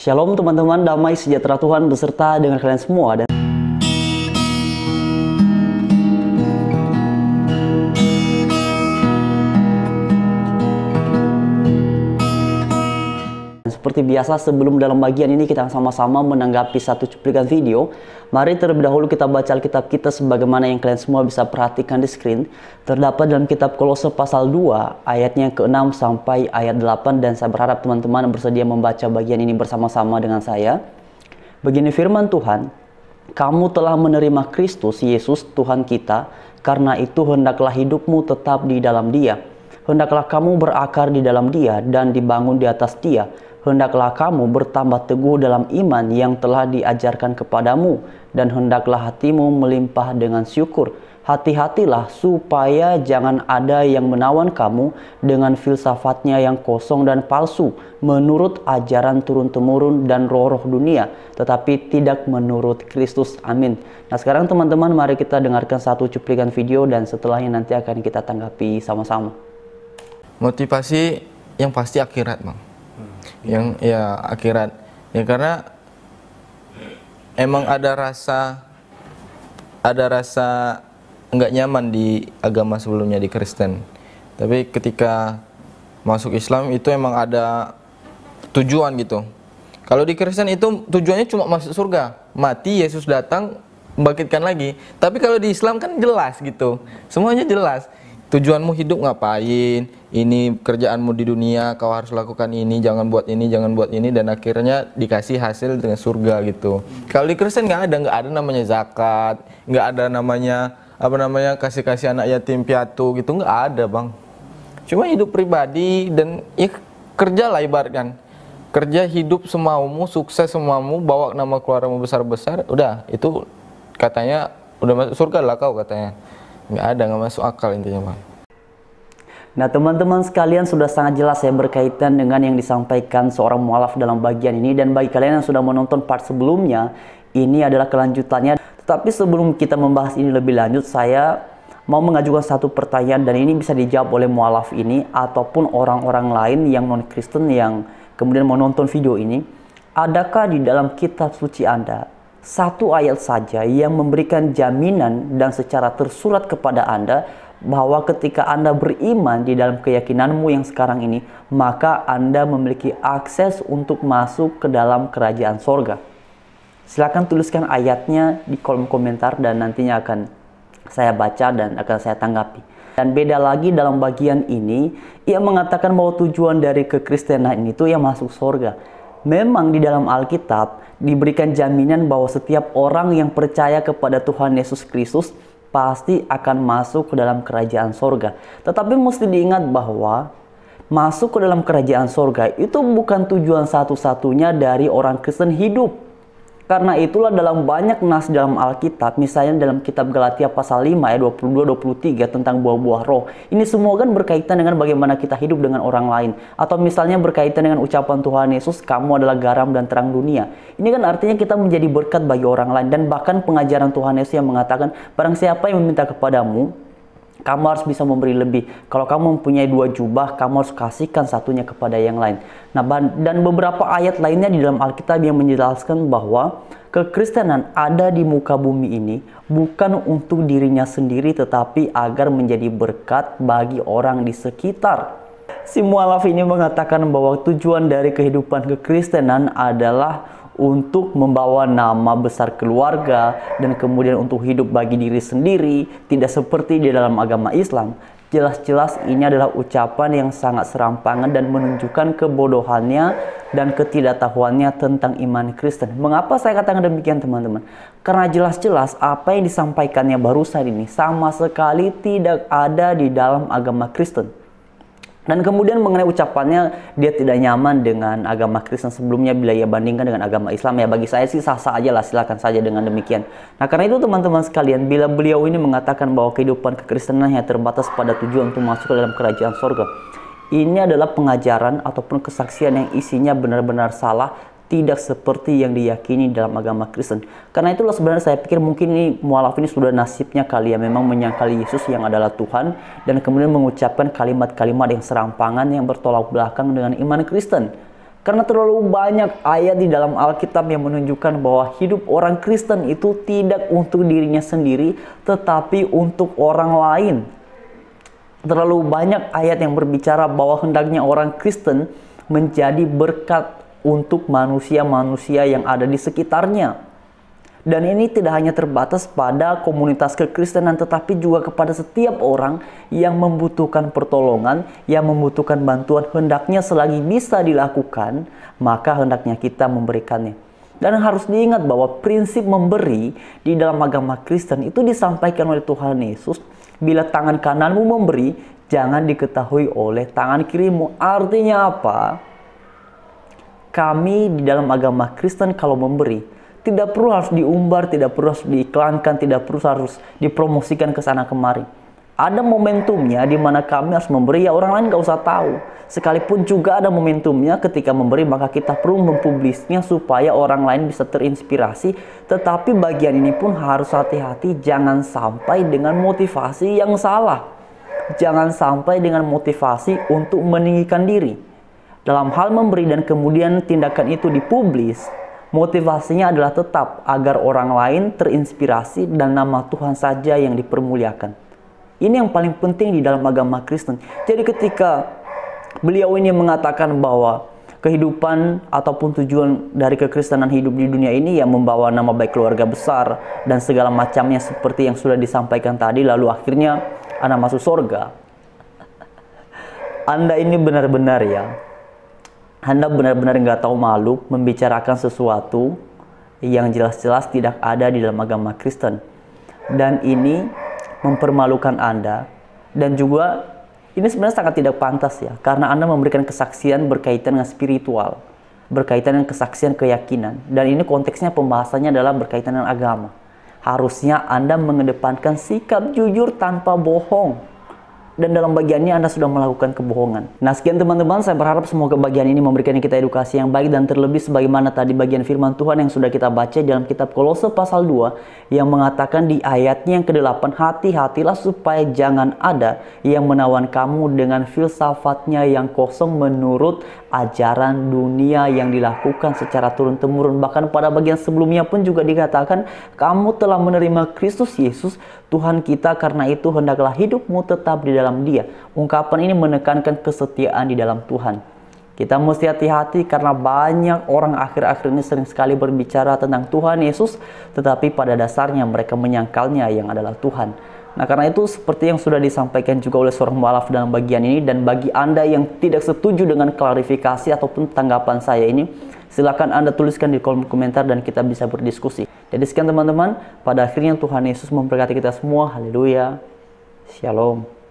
Shalom teman-teman, damai sejahtera Tuhan beserta dengan kalian semua. Dan seperti biasa, sebelum dalam bagian ini kita sama-sama menanggapi satu cuplikan video. Mari terlebih dahulu kita baca Alkitab kita sebagaimana yang kalian semua bisa perhatikan di screen. Terdapat dalam kitab Kolose pasal 2 ayatnya ke-6 sampai ayat 8, dan saya berharap teman-teman bersedia membaca bagian ini bersama-sama dengan saya. Begini firman Tuhan, "Kamu telah menerima Kristus Yesus Tuhan kita, karena itu hendaklah hidupmu tetap di dalam Dia. Hendaklah kamu berakar di dalam Dia dan dibangun di atas Dia. Hendaklah kamu bertambah teguh dalam iman yang telah diajarkan kepadamu, dan hendaklah hatimu melimpah dengan syukur. Hati-hatilah supaya jangan ada yang menawan kamu dengan filsafatnya yang kosong dan palsu, menurut ajaran turun-temurun dan roh-roh dunia, tetapi tidak menurut Kristus." Amin. Nah sekarang teman-teman, mari kita dengarkan satu cuplikan video, dan setelahnya nanti akan kita tanggapi sama-sama. Motivasi yang pasti akhirat, Bang. Yang ya akhirat. Ya karena emang ada rasa nggak nyaman di agama sebelumnya, di Kristen. Tapi ketika masuk Islam itu emang ada tujuan gitu. Kalau di Kristen itu tujuannya cuma masuk surga, mati, Yesus datang, membangkitkan lagi. Tapi kalau di Islam kan jelas gitu, semuanya jelas. Tujuanmu hidup ngapain, ini kerjaanmu di dunia, kau harus lakukan ini, jangan buat ini, dan akhirnya dikasih hasil dengan surga gitu. Kalau di Kristen nggak ada namanya zakat, nggak ada namanya kasih anak yatim piatu gitu, nggak ada, Bang. Cuma hidup pribadi dan ya kerja lah, ibaratkan kerja, hidup semaumu, sukses semaumu, bawa nama keluargamu besar-besar, udah itu katanya udah masuk surga lah kau, katanya. Nggak masuk akal intinya, Bang. Nah teman-teman sekalian, sudah sangat jelas ya berkaitan dengan yang disampaikan seorang mualaf dalam bagian ini. Dan bagi kalian yang sudah menonton part sebelumnya, ini adalah kelanjutannya. Tetapi sebelum kita membahas ini lebih lanjut, saya mau mengajukan satu pertanyaan, dan ini bisa dijawab oleh mualaf ini ataupun orang-orang lain yang non-Kristen yang kemudian menonton video ini. Adakah di dalam kitab suci Anda satu ayat saja yang memberikan jaminan dan secara tersurat kepada Anda bahwa ketika Anda beriman di dalam keyakinanmu yang sekarang ini, maka Anda memiliki akses untuk masuk ke dalam kerajaan sorga? Silakan tuliskan ayatnya di kolom komentar, dan nantinya akan saya baca dan akan saya tanggapi. Dan beda lagi dalam bagian ini, ia mengatakan bahwa tujuan dari kekristenan itu yang masuk sorga. Memang di dalam Alkitab diberikan jaminan bahwa setiap orang yang percaya kepada Tuhan Yesus Kristus pasti akan masuk ke dalam kerajaan sorga. Tetapi mesti diingat bahwa masuk ke dalam kerajaan sorga itu bukan tujuan satu-satunya dari orang Kristen hidup. Karena itulah dalam banyak nas dalam Alkitab, misalnya dalam kitab Galatia pasal 5 ayat 22-23 tentang buah-buah roh. Ini semua kan berkaitan dengan bagaimana kita hidup dengan orang lain. Atau misalnya berkaitan dengan ucapan Tuhan Yesus, "Kamu adalah garam dan terang dunia." Ini kan artinya kita menjadi berkat bagi orang lain. Dan bahkan pengajaran Tuhan Yesus yang mengatakan, "Barang siapa yang meminta kepadamu, kamu harus bisa memberi lebih. Kalau kamu mempunyai 2 jubah, kamu harus kasihkan satunya kepada yang lain." Nah, dan beberapa ayat lainnya di dalam Alkitab yang menjelaskan bahwa kekristenan ada di muka bumi ini bukan untuk dirinya sendiri, tetapi agar menjadi berkat bagi orang di sekitar. Si mualaf ini mengatakan bahwa tujuan dari kehidupan kekristenan adalah untuk membawa nama besar keluarga, dan kemudian untuk hidup bagi diri sendiri, tidak seperti di dalam agama Islam. Jelas-jelas ini adalah ucapan yang sangat serampangan dan menunjukkan kebodohannya dan ketidaktahuannya tentang iman Kristen. Mengapa saya katakan demikian, teman-teman? Karena jelas-jelas apa yang disampaikannya barusan ini sama sekali tidak ada di dalam agama Kristen. Dan kemudian mengenai ucapannya, dia tidak nyaman dengan agama Kristen sebelumnya bila ia bandingkan dengan agama Islam. Ya bagi saya sih sah-sah aja lah, silakan saja dengan demikian. Nah karena itu teman-teman sekalian, bila beliau ini mengatakan bahwa kehidupan kekristenan hanya terbatas pada tujuan untuk masuk ke dalam kerajaan sorga, ini adalah pengajaran ataupun kesaksian yang isinya benar-benar salah, tidak seperti yang diyakini dalam agama Kristen. Karena itulah sebenarnya saya pikir mungkin ini mualaf ini sudah nasibnya kali ya, memang menyangkali Yesus yang adalah Tuhan, dan kemudian mengucapkan kalimat-kalimat yang serampangan yang bertolak belakang dengan iman Kristen. Karena terlalu banyak ayat di dalam Alkitab yang menunjukkan bahwa hidup orang Kristen itu tidak untuk dirinya sendiri, tetapi untuk orang lain. Terlalu banyak ayat yang berbicara bahwa hendaknya orang Kristen menjadi berkat untuk manusia-manusia yang ada di sekitarnya. Dan ini tidak hanya terbatas pada komunitas kekristenan, tetapi juga kepada setiap orang yang membutuhkan pertolongan, yang membutuhkan bantuan. Hendaknya selagi bisa dilakukan, maka hendaknya kita memberikannya. Dan harus diingat bahwa prinsip memberi di dalam agama Kristen itu disampaikan oleh Tuhan Yesus. Bila tangan kananmu memberi, jangan diketahui oleh tangan kirimu. Artinya apa? Kami di dalam agama Kristen kalau memberi, tidak perlu harus diumbar, tidak perlu harus diiklankan, tidak perlu harus dipromosikan ke sana kemari. Ada momentumnya di mana kami harus memberi, ya orang lain gak usah tahu. Sekalipun juga ada momentumnya ketika memberi, maka kita perlu mempublisnya supaya orang lain bisa terinspirasi. Tetapi bagian ini pun harus hati-hati, jangan sampai dengan motivasi yang salah. Jangan sampai dengan motivasi untuk meninggikan diri. Dalam hal memberi dan kemudian tindakan itu dipublis, motivasinya adalah tetap agar orang lain terinspirasi dan nama Tuhan saja yang dipermuliakan. Ini yang paling penting di dalam agama Kristen. Jadi ketika beliau ini mengatakan bahwa kehidupan ataupun tujuan dari kekristenan hidup di dunia ini yang membawa nama baik keluarga besar dan segala macamnya seperti yang sudah disampaikan tadi, lalu akhirnya Anda masuk surga. Anda ini benar-benar ya, Anda benar-benar nggak tahu malu membicarakan sesuatu yang jelas-jelas tidak ada di dalam agama Kristen. Dan ini mempermalukan Anda. Dan juga ini sebenarnya sangat tidak pantas ya. Karena Anda memberikan kesaksian berkaitan dengan spiritual. Berkaitan dengan kesaksian keyakinan. Dan ini konteksnya pembahasannya adalah berkaitan dengan agama. Harusnya Anda mengedepankan sikap jujur tanpa bohong. Dan dalam bagiannya Anda sudah melakukan kebohongan. Nah, sekian teman-teman, saya berharap semoga bagian ini memberikan kita edukasi yang baik, dan terlebih sebagaimana tadi bagian firman Tuhan yang sudah kita baca dalam kitab Kolose pasal 2 yang mengatakan di ayatnya yang ke-8, hati-hatilah supaya jangan ada yang menawan kamu dengan filsafatnya yang kosong menurut ajaran dunia yang dilakukan secara turun-temurun. Bahkan pada bagian sebelumnya pun juga dikatakan, kamu telah menerima Kristus Yesus Tuhan kita, karena itu hendaklah hidupmu tetap di dalam Dia. Ungkapan ini menekankan kesetiaan di dalam Tuhan. Kita mesti hati-hati karena banyak orang akhir-akhir ini sering sekali berbicara tentang Tuhan Yesus, tetapi pada dasarnya mereka menyangkalnya yang adalah Tuhan. Nah, karena itu seperti yang sudah disampaikan juga oleh seorang mualaf dalam bagian ini, dan bagi Anda yang tidak setuju dengan klarifikasi ataupun tanggapan saya ini, silakan Anda tuliskan di kolom komentar dan kita bisa berdiskusi. Jadi sekian teman-teman, pada akhirnya Tuhan Yesus memberkati kita semua. Haleluya. Shalom.